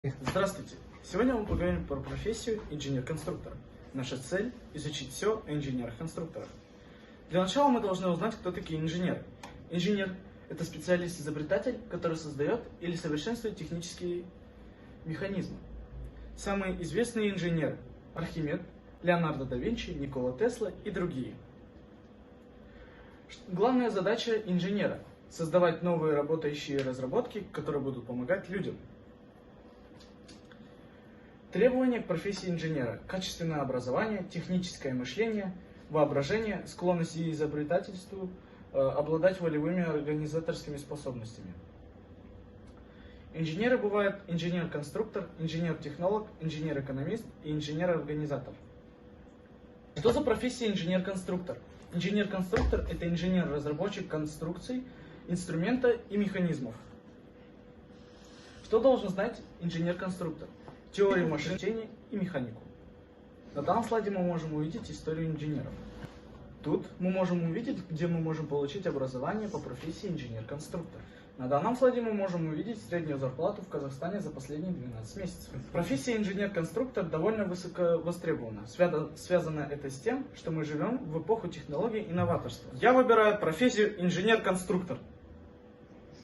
Здравствуйте! Сегодня мы поговорим про профессию инженер-конструктор. Наша цель – изучить все о инженерах-конструкторах. Для начала мы должны узнать, кто такие инженеры. Инженер – это специалист-изобретатель, который создает или совершенствует технические механизмы. Самые известные инженеры – Архимед, Леонардо да Винчи, Никола Тесла и другие. Главная задача инженера – создавать новые работающие разработки, которые будут помогать людям. Требования к профессии инженера: качественное образование, техническое мышление, воображение, склонность к изобретательству, обладать волевыми организаторскими способностями. Инженеры бывают инженер-конструктор, инженер-технолог, инженер-экономист и инженер-организатор. Что за профессия инженер-конструктор? Инженер-конструктор – это инженер-разработчик конструкций, инструмента и механизмов. Что должен знать инженер-конструктор? Теорию машинобстроения и механику. На данном слайде мы можем увидеть историю инженеров. Тут мы можем увидеть, где мы можем получить образование по профессии инженер-конструктор. На данном слайде мы можем увидеть среднюю зарплату в Казахстане за последние 12 месяцев. Профессия инженер-конструктор довольно высоко востребована. Связано это с тем, что мы живем в эпоху технологий и новаторства. Я выбираю профессию инженер-конструктор.